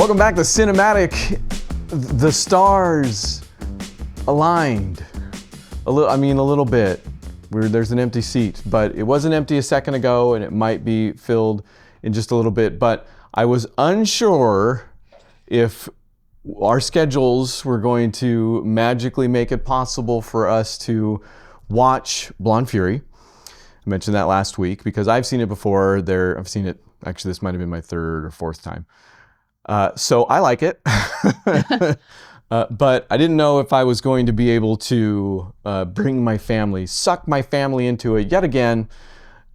Welcome back to Cinematic. The stars aligned. A little bit. There's an empty seat, but it wasn't empty a second ago, and it might be filled in just a little bit. But I was unsure if our schedules were going to magically make it possible for us to watch Blonde Fury. I mentioned that last week because I've seen it before. I've seen it, actually this might have been my third or fourth time. So I like it. But I didn't know if I was going to be able to bring my family, suck my family into it yet again,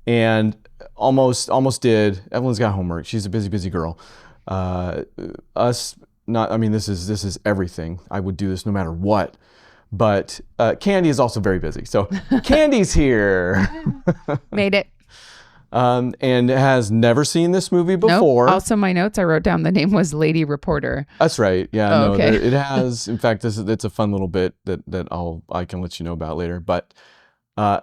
and almost did. Evelyn's got homework. She's a busy girl. This is everything. I would do this no matter what. But Candy is also very busy. So Candy's here. Made it. And has never seen this movie before. Nope. Also, my notes, I wrote down the name was Lady Reporter. That's right. Yeah, Oh, okay. It has. In fact, it's a fun little bit that I can let you know about later. But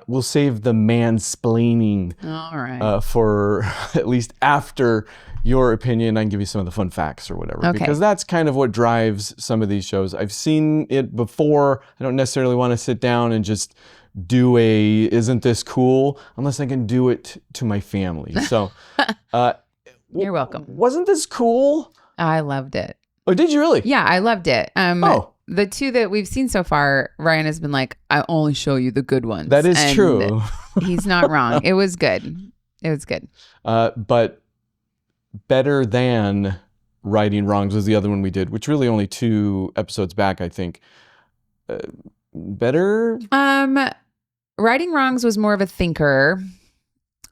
we'll save the mansplaining All right. for at least after your opinion. I can give you some of the fun facts or whatever. Okay. Because that's kind of what drives some of these shows. I've seen it before. I don't necessarily want to sit down and just do isn't this cool, unless I can do it to my family. So You're welcome. Wasn't this cool? I loved it. Oh, did you really? Yeah, I loved it. The two that we've seen so far, Ryan has been like, I only show you the good ones. That is And true. He's not wrong. It was good. But better than Righting Wrongs was the other one we did, which really only 2 episodes back, I think. Better? Righting Wrongs was more of a thinker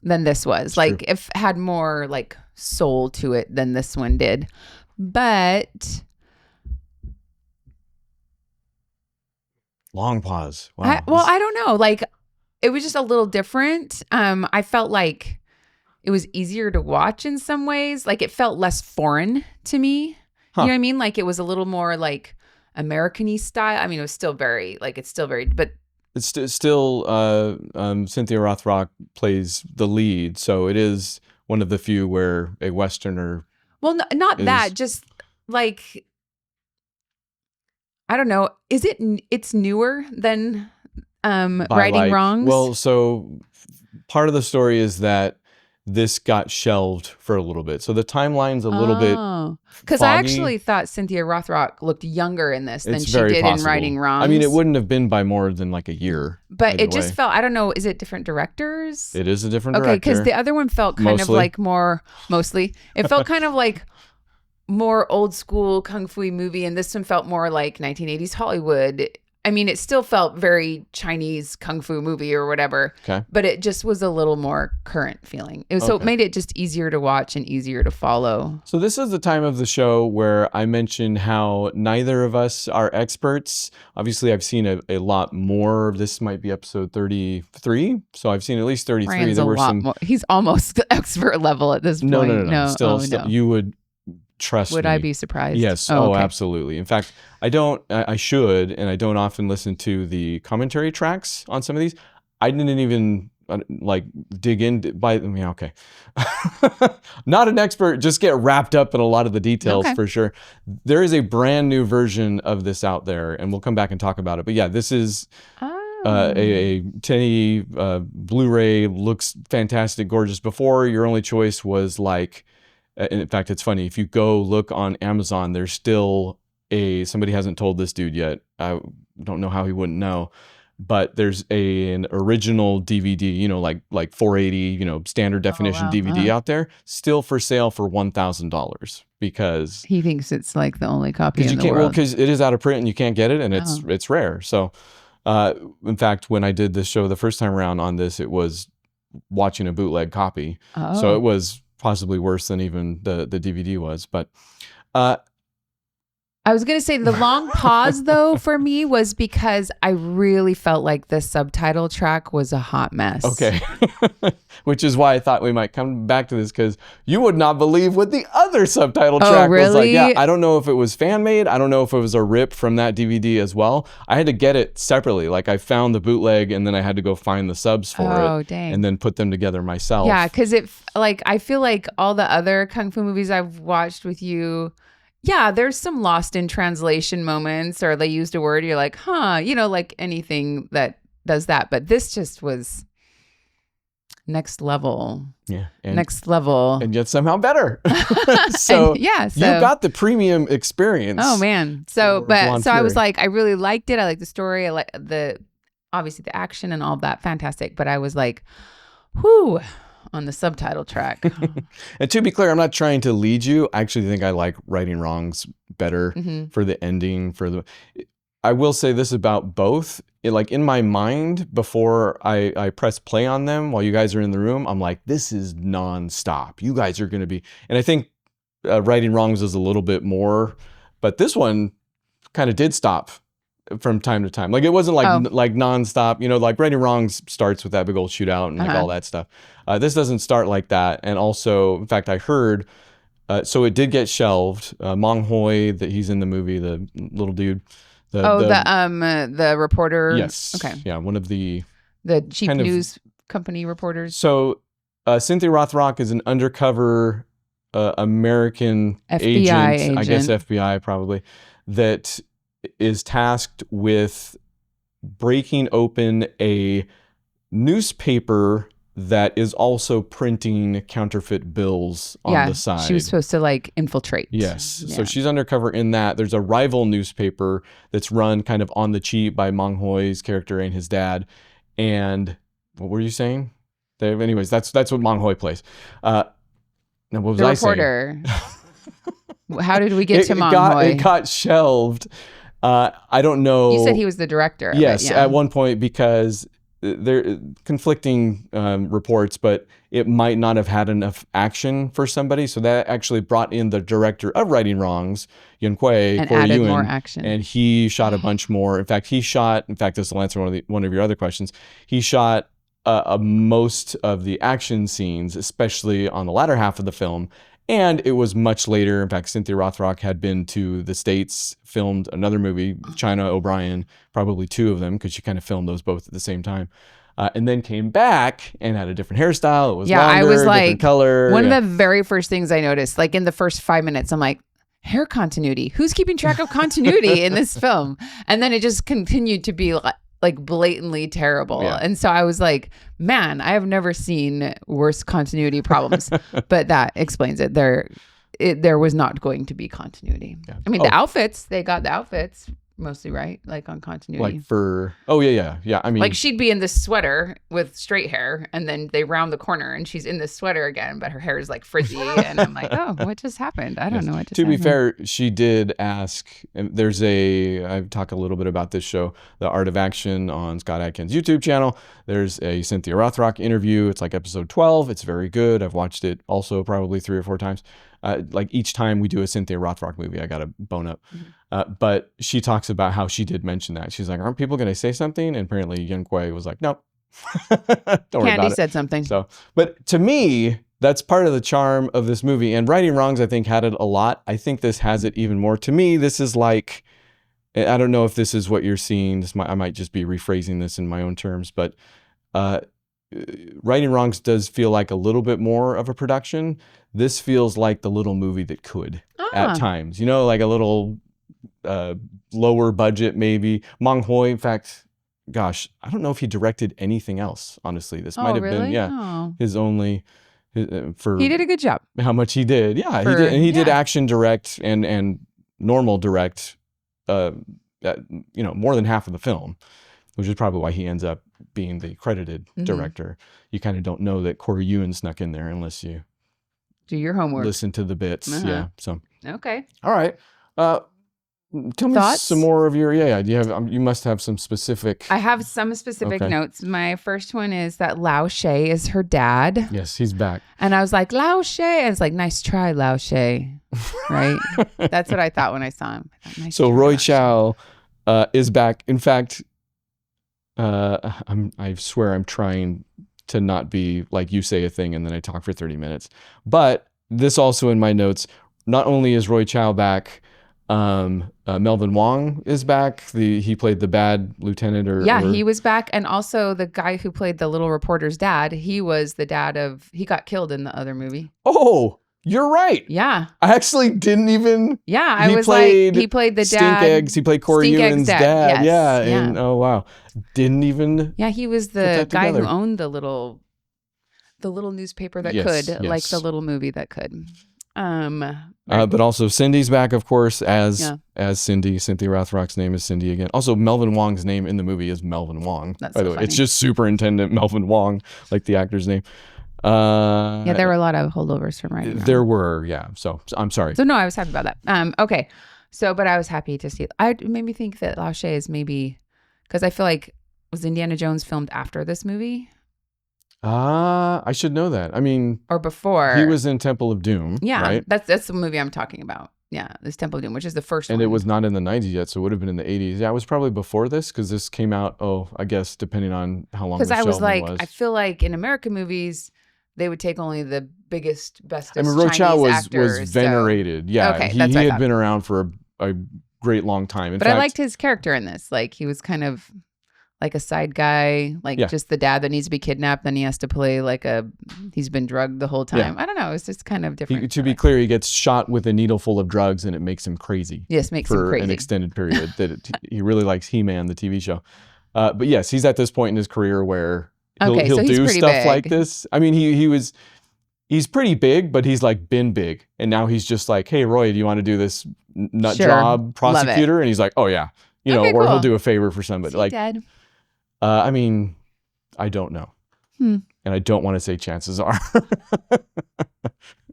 than this was. That's like, true. if had more like soul to it than this one did. But Long pause. Wow. I don't know. Like, it was just a little different. I felt like it was easier to watch in some ways. Like, it felt less foreign to me. Huh. You know what I mean? Like, it was a little more like American-y style. I mean, it was still very, but It's still Cynthia Rothrock plays the lead, so it is one of the few where a Westerner. well, not that. Just like, I don't know. It's newer than Righting Wrongs? Well, so part of the story is that this got shelved for a little bit, so the timeline's a little bit. Because I foggy. actually thought Cynthia Rothrock looked younger in this than It's she very did possible. in Righting Wrongs. I mean, it wouldn't have been by more than like a year. But either it just way. felt, I don't know, is it different directors? It is a different Okay, director. because the other one felt kind of Mostly. like mostly, it felt kind of like more old school kung fu movie, and this one felt more like 1980s Hollywood. I mean, it still felt very Chinese kung fu movie or whatever, Okay. but it just was a little more current feeling. So it Okay. made it just easier to watch and easier to follow. So this is the time of the show where I mentioned how neither of us are experts. Obviously, I've seen a lot more. This might be episode 33, so I've seen at least 33. Ryan's There a were lot some. more. He's almost expert level at this point. No. Still, no. you would trust Would me. I be surprised? Yes. Oh, okay. Absolutely. In fact, I should, and I don't often listen to the commentary tracks on some of these. I didn't even dig in okay. Not an expert, just get wrapped up in a lot of the details. Okay. For sure. There is a brand new version of this out there, and we'll come back and talk about it. But yeah, this is a 1080 Blu-ray, looks fantastic, gorgeous. Before, your only choice was in fact, it's funny, if you go look on Amazon, there's still somebody hasn't told this dude yet. I don't know how he wouldn't know, but there's an original DVD, like 480, standard definition wow. DVD out there, still for sale for $1,000 because He thinks it's like the only copy in you the can't, world. because it is out of print and you can't get it, and it's rare. So, in fact, when I did this show the first time around on this, it was watching a bootleg copy, so it was possibly worse than even the DVD was. But I was going to say the long pause, though, for me was because I really felt like the subtitle track was a hot mess. Okay. Which is why I thought we might come back to this, because you would not believe what the other subtitle track was like. really? Yeah, I don't know if it was fan made. I don't know if it was a rip from that DVD as well. I had to get it separately. Like, I found the bootleg and then I had to go find the subs for it. Oh, dang. And then put them together myself. Yeah, because I feel like all the other Kung Fu movies I've watched with you, Yeah, there's some lost in translation moments, or they used a word, you're like, huh, like anything that does that. But this just was next level. Yeah. Next level. And yet somehow better. So So you got the premium experience. Oh man. So for Blonde I was Fury. like, I really liked it. I liked the story. I like obviously the action and all of that. Fantastic. But I was like, whoo, on the subtitle track. And to be clear, I'm not trying to lead you. I actually think I like Righting Wrongs better for the ending. I will say this about both. Like in my mind, before I press play on them while you guys are in the room, I'm like, this is nonstop. You guys are going to be, and I think Righting Wrongs is a little bit more, but this one kind of did stop from time to time. Like it wasn't like nonstop, like Righting Wrongs starts with that big old shootout and like all that stuff. This doesn't start like that. And also, in fact, I heard, so it did get shelved. Mong Hoi, that he's in the movie, the little dude. The reporter. Yes. Okay. Yeah, one of the cheap news company reporters. So Cynthia Rothrock is an undercover American FBI agent, I guess FBI probably, that is tasked with breaking open a newspaper that is also printing counterfeit bills on the side. She was supposed to like infiltrate. Yes. Yeah. So she's undercover in that. There's a rival newspaper that's run kind of on the cheap by Mong Hoi's character and his dad. And what were you saying? Anyways, that's what Mong Hoi plays. Now what was I saying? The reporter. How did we get to Mong Hoi? It got shelved. I don't know. You said he was the director. Yes, at one point, because there conflicting reports, but it might not have had enough action for somebody. So that actually brought in the director of Righting Wrongs, Yun Kuei, and Corey added Ewan, more action. and he shot a bunch more. In fact, this will answer one of your other questions. He shot most of the action scenes, especially on the latter half of the film. And it was much later. In fact, Cynthia Rothrock had been to the States, filmed another movie, China O'Brien, probably two of them, because she kind of filmed those both at the same time. And then came back and had a different hairstyle. It was longer, I was like, different color. One of the very first things I noticed, like in the first 5 minutes, I'm like, hair continuity. Who's keeping track of continuity in this film? And then it just continued to be like blatantly terrible. Yeah. And so I was like, man, I have never seen worse continuity problems. But that explains it. There was not going to be continuity. Yeah. I mean, the outfits, they got the outfits mostly right, like on continuity. Yeah. I mean, like she'd be in this sweater with straight hair, and then they round the corner and she's in this sweater again, but her hair is like frizzy. And I'm like, oh, what just happened? I don't know what just happened. To be fair, she did ask, I've talked a little bit about this show, The Art of Action, on Scott Adkins' YouTube channel. There's a Cynthia Rothrock interview. It's like episode 12. It's very good. I've watched it also probably 3 or 4 times. Like each time we do a Cynthia Rothrock movie, I got to bone up. But she talks about how she did mention that. She's like, aren't people going to say something? And apparently Yun Kuei was like, nope. Don't worry about it. Said something. So, but to me, that's part of the charm of this movie. And Righting Wrongs, I think, had it a lot. I think this has it even more. To me, this is like, I don't know if this is what you're seeing. I might just be rephrasing this in my own terms, but Righting Wrongs does feel like a little bit more of a production. This feels like the little movie that could at times, like a little lower budget maybe. Mong Hoi, in fact, gosh, I don't know if he directed anything else, honestly. This might have been his only for he did a good job. How much he did. Yeah, he did. And he did action direct and normal direct more than half of the film, which is probably why he ends up being the credited director. You kind of don't know that Corey Ewan snuck in there unless you do your homework, listen to the bits. Yeah. So okay. All right. Tell me some more of your Do you have? You must have some specific. I have some specific notes. My first one is that Lao She is her dad. Yes, he's back. And I was like, Lao She, and it's like, nice try, Lao She. Right. That's what I thought when I saw him. So Roy Chow is back. In fact, I swear I'm trying to not be like you say a thing and then I talk for 30 minutes. But this also in my notes, not only is Roy Chow back, Melvin Wong is back. He played the bad lieutenant he was back. And also the guy who played the little reporter's dad, he was the dad he got killed in the other movie. Oh, You're right. Yeah. I actually didn't even. Yeah. I He was played like, he played the Stink dad. Eggs. He played Corey Stink Eggs' Ewan's dad. dad. Yes. Yeah. Yeah. And oh wow, didn't even. Yeah, he was put the that guy who together. owned the little newspaper that Yes, could, like yes. the little movie that could. But also Cindy's back, of course, as Yeah. Cindy. Cynthia Rothrock's name is Cindy again. Also, Melvin Wong's name in the movie is Melvin Wong. That's by the so way, funny. it's just Superintendent Melvin Wong, like the actor's name. Yeah, there were a lot of holdovers from writing. There were, yeah. So I'm sorry. So no, I was happy about that. Okay. So, but I was happy to see. It made me think that Lachey is maybe, because I feel like, was Indiana Jones filmed after this movie I should know that. I mean, or before? he was in Temple of Doom. Yeah, right? that's the movie I'm talking about. Yeah, this Temple of Doom, which is the first And one. it was not in the 90s yet, so it would have been in the 80s. Yeah, it was probably before this because this came out. I guess depending on how long. Because I was shelving like, I feel like in American movies, they would take only the biggest, bestest. I mean, Rochow Chinese was actors, venerated. Yeah, Okay, he that's what I had thought. been around for a great long time. In But fact, I liked his character in this. Like he was kind of like a side guy, like Yeah. just the dad that needs to be kidnapped. Then he has to play like he's been drugged the whole time. Yeah. I don't know. It's just kind of different. to be clear, he gets shot with a needle full of drugs, and it makes him crazy. Yes, makes him for crazy. an extended period. He really likes He-Man, the TV show. But yes, he's at this point in his career where he'll so he's do pretty stuff big. like this. I mean, he's pretty big, but he's like been big, and now he's just like, hey, Roy, do you want to do this nut Sure. job prosecutor? And he's like, oh yeah, Okay, or he'll cool. do a favor for somebody. See, Like, Dad. I mean, I don't know, Hmm. and I don't want to say chances are.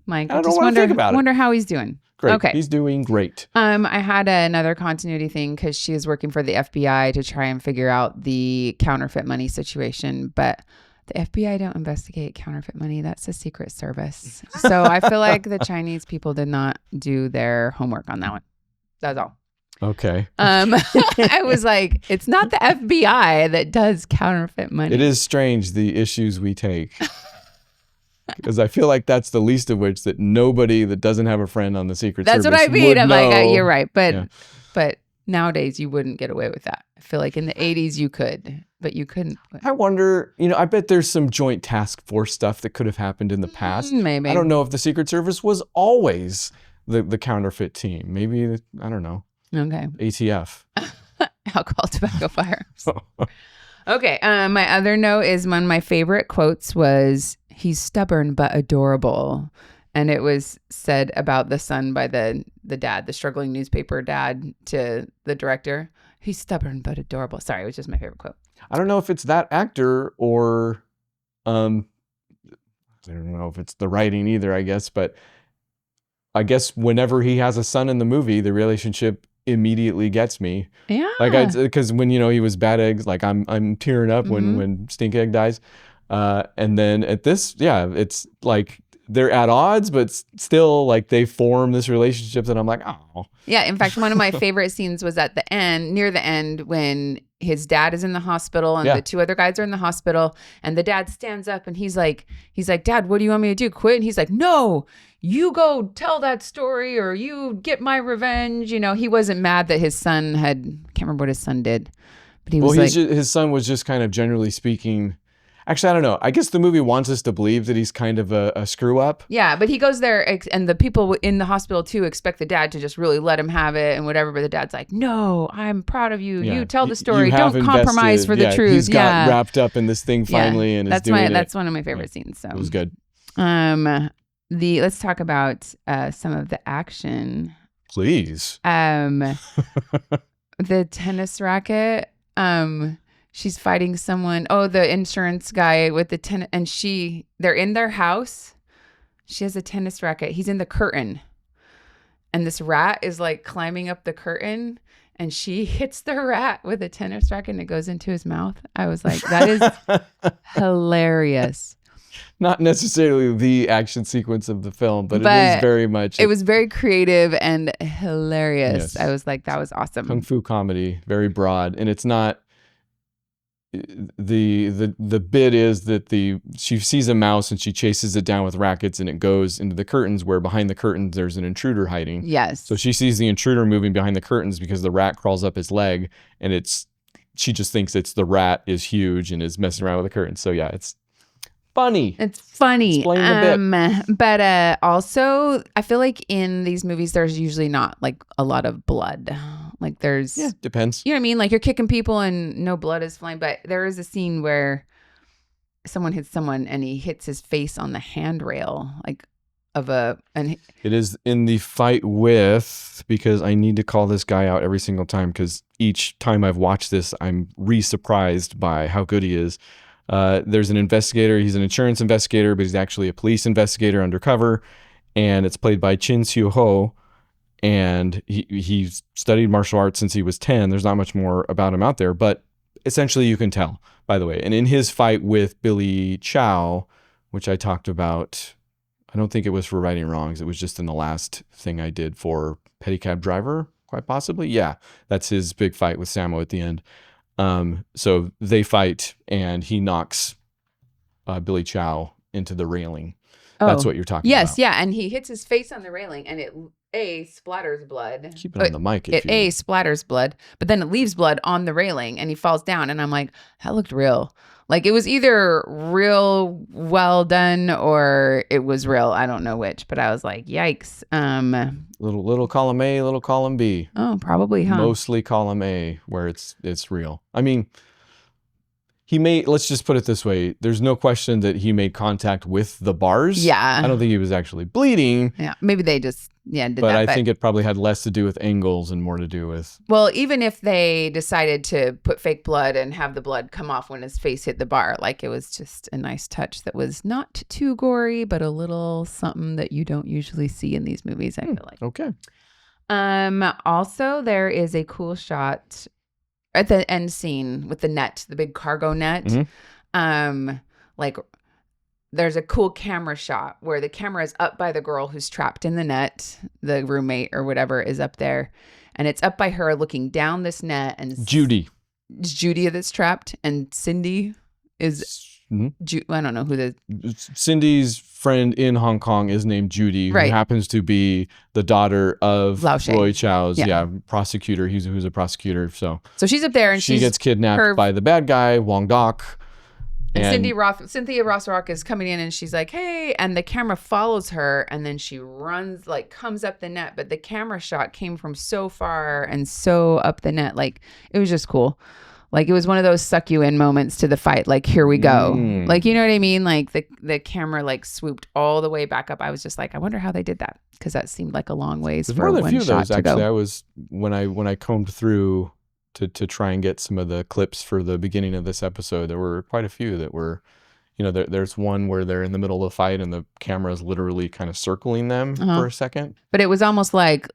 Mike, I don't just wanna think about it. wonder how he's doing. Great, Okay. he's doing great. I had another continuity thing because she is working for the FBI to try and figure out the counterfeit money situation, but the FBI don't investigate counterfeit money. That's a secret service. So I feel like the Chinese people did not do their homework on that one. That's all. Okay, I was like, it's not the FBI that does counterfeit money. it is strange the issues we take. Because I feel like that's the least of which that nobody that doesn't have a friend on the Secret That's Service what I mean. would I'm know. like, you're right. But Yeah. but nowadays you wouldn't get away with that. I feel like in the 80s you could, but you couldn't. I wonder, I bet there's some joint task force stuff that could have happened in the past. Maybe. I don't know if the Secret Service was always the counterfeit team. Maybe, I don't know, Okay. ATF. Alcohol, tobacco, firearms. Okay. My other note is one of my favorite quotes was, he's stubborn but adorable. And it was said about the son by the dad, the struggling newspaper dad to the director. He's stubborn but adorable. Sorry, it was just my favorite quote. I don't know if it's that actor or, I don't know if it's the writing either, I guess. But I guess whenever he has a son in the movie, the relationship immediately gets me. Yeah. Like because when he was Bad Eggs, like I'm tearing up when Stink Egg dies, and then at this, it's like they're at odds, but still like they form this relationship that I'm like, oh. Yeah. In fact, one of my favorite scenes was at the end, near the end, when his dad is in the hospital and the two other guys are in the hospital, and the dad stands up and he's like, Dad, what do you want me to do? Quit? And he's like, no, you go tell that story or you get my revenge. He wasn't mad that his son I can't remember what his son did, but he was his son was just kind of generally speaking. Actually, I don't know. I guess the movie wants us to believe that he's kind of a screw up. Yeah, but he goes there and the people in the hospital too expect the dad to just really let him have it and whatever. But the dad's like, no, I'm proud of you. Yeah. You tell the story. You have Don't compromise invested. for the truth. He's got wrapped up in this thing finally, and that's is doing it. That's one of my favorite scenes. So it was good. Let's talk about some of the action. Please. The tennis racket. She's fighting someone. Oh, the insurance guy with the tennis, and they're in their house. She has a tennis racket. He's in the curtain, and this rat is like climbing up the curtain, and she hits the rat with a tennis racket, and it goes into his mouth. I was like, that is hilarious. Not necessarily the action sequence of the film, but it is very much. It was very creative and hilarious. Yes. I was like, that was awesome. Kung fu comedy, very broad, and it's not. The bit is that she sees a mouse and she chases it down with rackets, and it goes into the curtains, where behind the curtains there's an intruder hiding. Yes. So she sees the intruder moving behind the curtains because the rat crawls up his leg, and she just thinks it's the rat is huge and is messing around with the curtains. So yeah, it's funny. It's funny. Explain the bit. But also, I feel like in these movies, there's usually not like a lot of blood. Like there's, Depends. you know what I mean? Like you're kicking people and no blood is flying. But there is a scene where someone hits someone and he hits his face on the handrail, like and It is in the fight with, because I need to call this guy out every single time because each time I've watched this, I'm re-surprised by how good he is. There's an investigator. He's an insurance investigator, but he's actually a police investigator undercover. And it's played by Chin Soo Ho. And he's studied martial arts since he was 10. There's not much more about him out there, but essentially you can tell, by the way. And in his fight with Billy Chow, which I talked about, I don't think it was for Righting Wrongs. It was just in the last thing I did for Pedicab Driver, quite possibly. Yeah, that's his big fight with Sammo at the end. So they fight, and he knocks Billy Chow into the railing. That's what you're talking about. Yes, yeah, and he hits his face on the railing, and it splatters blood. Keep it on the mic. It splatters blood, but then it leaves blood on the railing, and he falls down. And I'm like, that looked real. Like it was either real well done or it was real. I don't know which, but I was like, yikes. Little column A, little column B. Oh, probably, huh? Mostly column A, where it's real. I mean, let's just put it this way. There's no question that he made contact with the bars. Yeah. I don't think he was actually bleeding. Yeah. Maybe they just, did but that. I think it probably had less to do with angles and more to do with. Well, even if they decided to put fake blood and have the blood come off when his face hit the bar, like it was just a nice touch that was not too gory, but a little something that you don't usually see in these movies, I feel like. Okay. Also, there is a cool shot at the end scene with the net, the big cargo net. Mm-hmm. Like there's a cool camera shot where the camera is up by the girl who's trapped in the net, the roommate or whatever is up there, and it's up by her looking down this net, and Judy. It's Judy that's trapped, and Cindy is I don't know who Cindy's friend in Hong Kong is named Judy, who happens to be the daughter of Roy Chow's prosecutor. Who's a prosecutor. So she's up there, and she gets kidnapped by the bad guy, Wong Dok. And Cynthia Rothrock is coming in, and she's like, hey, and the camera follows her, and then she runs, like comes up the net, but the camera shot came from so far and so up the net. Like it was just cool. Like it was one of those suck you in moments to the fight. Like, here we go. Like, you know what I mean? Like the camera like swooped all the way back up. I was just like, I wonder how they did that. Cause that seemed like a long ways for one shot to go. There's more than a few of those, actually. I was, when I combed through to try and get some of the clips for the beginning of this episode, there were quite a few that were, there's one where they're in the middle of the fight and the camera's literally kind of circling them for a second. But it was almost like,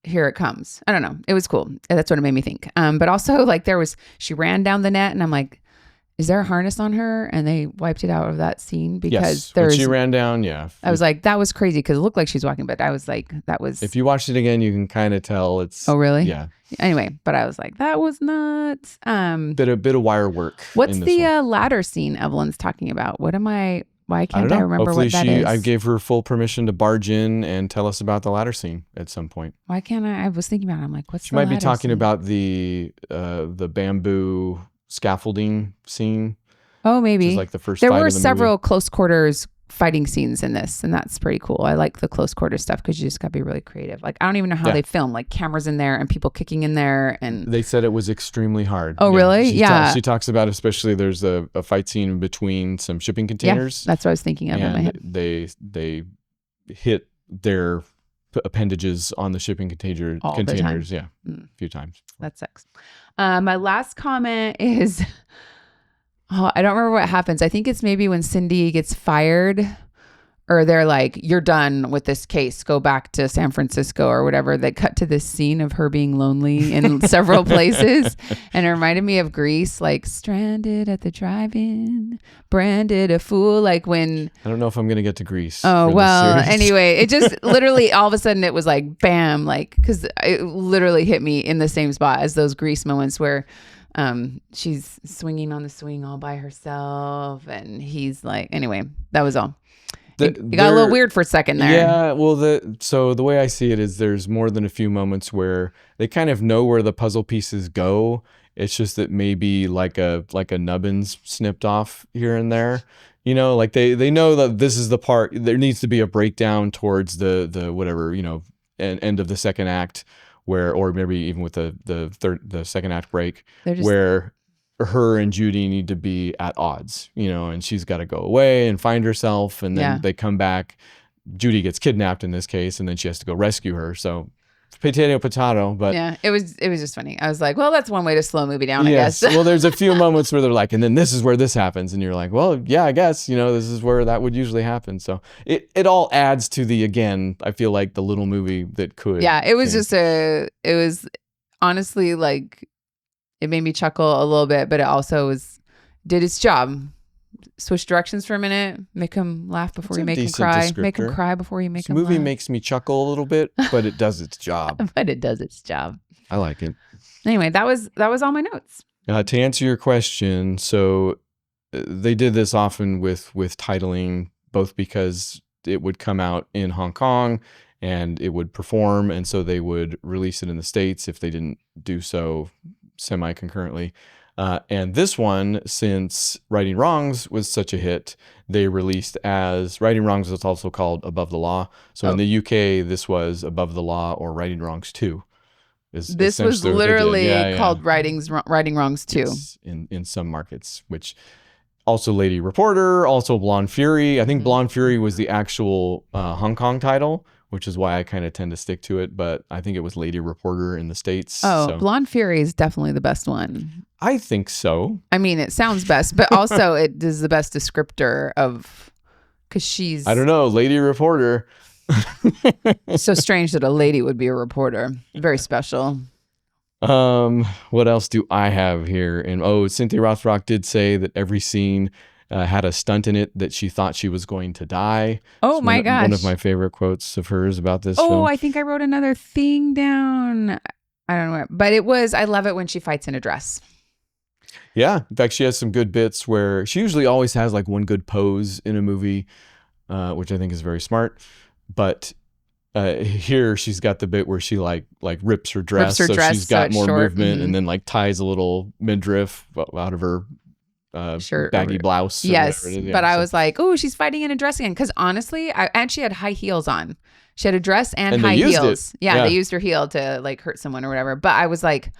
here it comes. I don't know. It was cool. That's what it made me think. But also like she ran down the net, and I'm like, is there a harness on her? And they wiped it out of that scene because when she ran down. Yeah. I was like, that was crazy because it looked like she's walking, but I was like, that was. If you watched it again, you can kind of tell it's. Oh, really? Yeah. Anyway, but I was like, that was nuts. Bit of wire work. What's the ladder scene Evelyn's talking about? Why can't I remember Hopefully what that is? I gave her full permission to barge in and tell us about the ladder scene at some point. Why can't I? I was thinking about it. I'm like, what's she might be talking about the bamboo scaffolding scene. Oh, maybe. Which is like the first there fight were of the several movie. Close quarters fighting scenes in this, and that's pretty cool. I like the close quarter stuff because you just got to be really creative. Like I don't even know how they film, like cameras in there and people kicking in there, and they said it was extremely hard. Oh, really? She talks about, especially there's a fight scene between some shipping containers. Yeah, that's what I was thinking of in my head. They hit their appendages on the shipping containers, a few times. That sucks. My last comment is. Oh, I don't remember what happens. I think it's maybe when Cindy gets fired, or they're like, you're done with this case. Go back to San Francisco or whatever. They cut to this scene of her being lonely in several places. And it reminded me of Grease, like stranded at the drive-in, branded a fool. Like when... I don't know if I'm going to get to Grease. Oh, well, anyway, it just literally all of a sudden it was like, bam, like, because it literally hit me in the same spot as those Grease moments where... she's swinging on the swing all by herself, and he's like, anyway, that was all. It got a little weird for a second there. Yeah, well, so the way I see it is there's more than a few moments where they kind of know where the puzzle pieces go. It's just that maybe like a nubbin's snipped off here and there. You know, like they know that this is the part, there needs to be a breakdown towards the whatever, you know, end of the second act where, or maybe even with the second act break, They're just where her and Judy need to be at odds, you know, and she's got to go away and find herself. And then Yeah. they come back. Judy gets kidnapped in this case, and then she has to go rescue her. So potato, but yeah, it was just funny. I was like, well, that's one way to slow a movie down, yes. I guess. Well, there's a few moments where they're like, and then this is where this happens. And you're like, well, yeah, I guess, you know, this is where that would usually happen. So it all adds to the, again, I feel like the little movie that could. Yeah, it was thing. just it was honestly like, it made me chuckle a little bit, but it also did its job. Switch directions for a minute, make him laugh before It's you a make him decent cry. Make him descriptor. cry before you make This him movie laugh. makes me chuckle a little bit, but it does its job. But it does its job. I like it. Anyway, that was all my notes. To answer your question, so they did this often with titling, both because it would come out in Hong Kong and it would perform, and so they would release it in the States if they didn't do so semi-concurrently. And this one, since Righting Wrongs was such a hit, they released as Righting Wrongs was also called Above the Law. So in the UK, this was Above the Law or Righting Wrongs 2. This was literally called Righting Wrongs 2. Yes, in some markets, which also Lady Reporter, also Blonde Fury. I think Blonde Fury was the actual Hong Kong title, which is why I kind of tend to stick to it. But I think it was Lady Reporter in the States. Oh, so. Blonde Fury is definitely the best one. I think so. I mean, it sounds best, but also it is the best descriptor of, because she's... I don't know, Lady Reporter. So strange that a lady would be a reporter. Very special. What else do I have here? And Cynthia Rothrock did say that every scene had a stunt in it that she thought she was going to die. Oh It's my gosh. One of my favorite quotes of hers about this film. I think I wrote another thing down. I don't know, but I love it when she fights in a dress. Yeah. In fact, she has some good bits where she usually always has like one good pose in a movie, which I think is very smart. But here she's got the bit where she like rips her dress, so she's got more short. movement, and then like ties a little midriff out of her shirt, baggy blouse. Yes, it is. Yeah, but I was like, oh, she's fighting in a dress again. Because honestly, and she had high heels on. She had a dress and high heels. Yeah, they used her heel to like hurt someone or whatever. But I was like,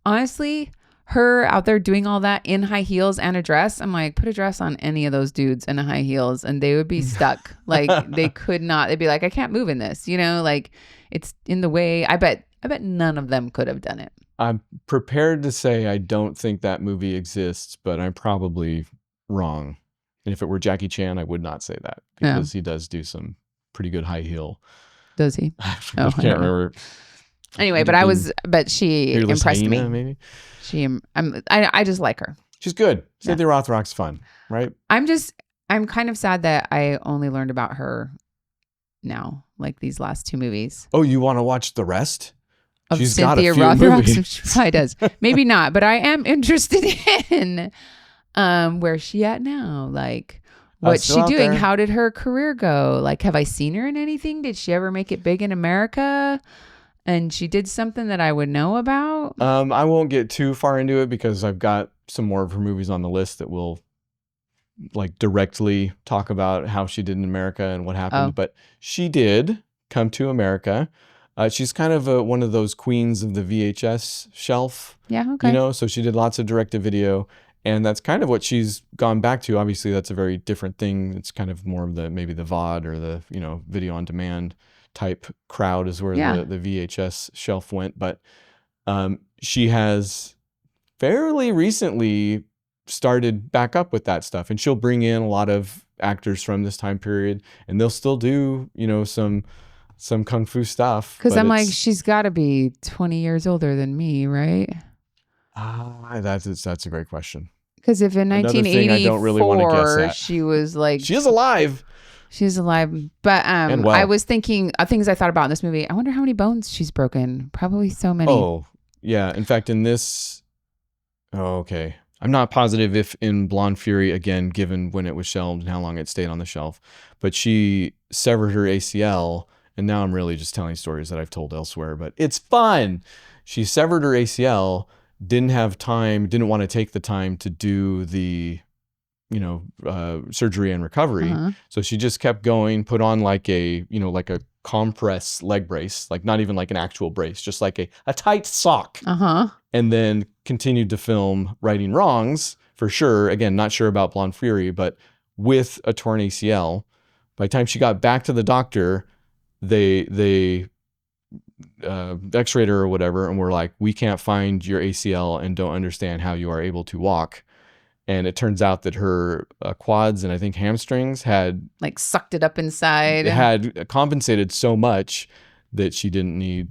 honestly, her out there doing all that in high heels and a dress, I'm like, put a dress on any of those dudes and high heels and they would be stuck. Like they could not. They'd be like, I can't move in this, you know, like it's in the way. I bet none of them could have done it. I'm prepared to say I don't think that movie exists, but I'm probably wrong. And if it were Jackie Chan, I would not say that, because he does do some pretty good high heel. Does he? I can't remember. Anyway, but she impressed me. Maybe. I just like her. She's good. Cynthia Rothrock's fun, right? I'm kind of sad that I only learned about her now, like these last two movies. Oh, you want to watch the rest? Of She's Cynthia got a few Rothrock. movies. She probably does. Maybe not, but I am interested in where's she at now? Like, what's she doing? How did her career go? Like, have I seen her in anything? Did she ever make it big in America? And she did something that I would know about? I won't get too far into it because I've got some more of her movies on the list that will like directly talk about how she did in America and what happened. But she did come to America. She's kind of one of those queens of the VHS shelf. Yeah, okay. You know, so she did lots of direct-to-video, and that's kind of what she's gone back to. Obviously, that's a very different thing. It's kind of more of maybe the VOD or the, you know, video on demand type crowd is where the VHS shelf went. But she has fairly recently started back up with that stuff, and she'll bring in a lot of actors from this time period, and they'll still do, you know, some kung fu stuff. Because I'm like, she's got to be 20 years older than me, right? That's a great question. Because if in 1984 I don't really want to guess at. She was like, she is alive. She's alive. But I was thinking things I thought about in this movie. I wonder how many bones she's broken. Probably so many. Oh, yeah. In fact, in this, okay. I'm not positive if in Blonde Fury, again, given when it was shelved and how long it stayed on the shelf, but she severed her ACL. And now I'm really just telling stories that I've told elsewhere, but it's fun. She severed her ACL, didn't want to take the time to do the surgery and recovery. So she just kept going, put on like a compress leg brace, like not even like an actual brace, just like a tight sock. And then continued to film Righting Wrongs, for sure. Again, not sure about Blonde Fury, but with a torn ACL. By the time she got back to the doctor, they x-rayed her or whatever, and were like, we can't find your ACL and don't understand how you are able to walk. And it turns out that her quads and I think hamstrings had like sucked it up inside. It had compensated so much that she didn't need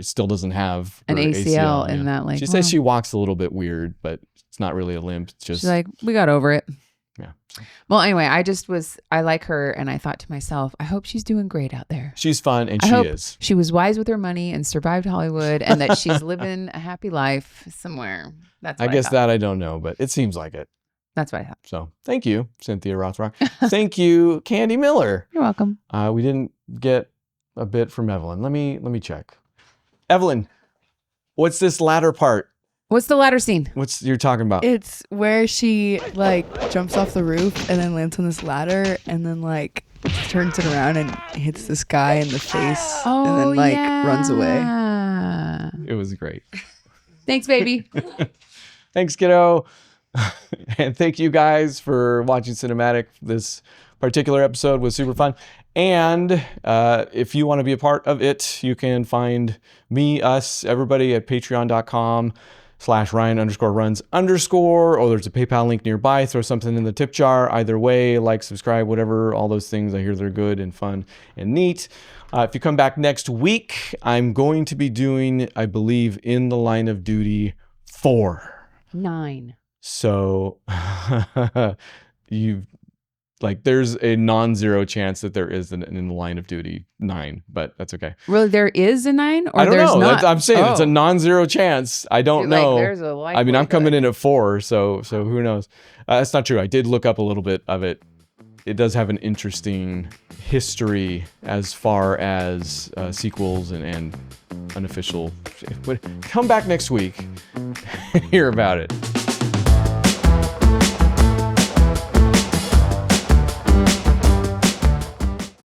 still doesn't have an ACL in that. Like, she says she walks a little bit weird, but it's not really a limp. It's just she's like, we got over it. Yeah. Well, anyway, I like her, and I thought to myself, I hope she's doing great out there. She's fun, and I she hope is. She was wise with her money and survived Hollywood, and that she's living a happy life somewhere. That's what I guess thought. that I don't know, but it seems like it. That's what I thought. So thank you, Cynthia Rothrock. Thank you, Candy Miller. You're welcome. We didn't get a bit from Evelyn. Let me check. Evelyn, what's this latter part? What's the ladder scene? What's you're talking about? It's where she like jumps off the roof and then lands on this ladder and then like turns it around and hits this guy in the face and then like runs away. It was great. Thanks, baby. Thanks, kiddo. And thank you guys for watching Cinematic. This particular episode was super fun. And if you want to be a part of it, you can find me, us, everybody at patreon.com/Ryan_runs_, or there's a PayPal link nearby. Throw something in the tip jar. Either way, like, subscribe, whatever, all those things. I hear they're good and fun and neat. If you come back next week, I'm going to be doing, I believe, In the Line of Duty 4. 9. So there's a non-zero chance that there is an In the Line of Duty 9, but that's okay. Really, there is a 9, or I don't there's know. not? I'm saying it's a non-zero chance. I don't know. There's a I mean, I'm coming in at 4, so who knows? That's not true. I did look up a little bit of it. It does have an interesting history as far as sequels and unofficial. Come back next week and hear about it.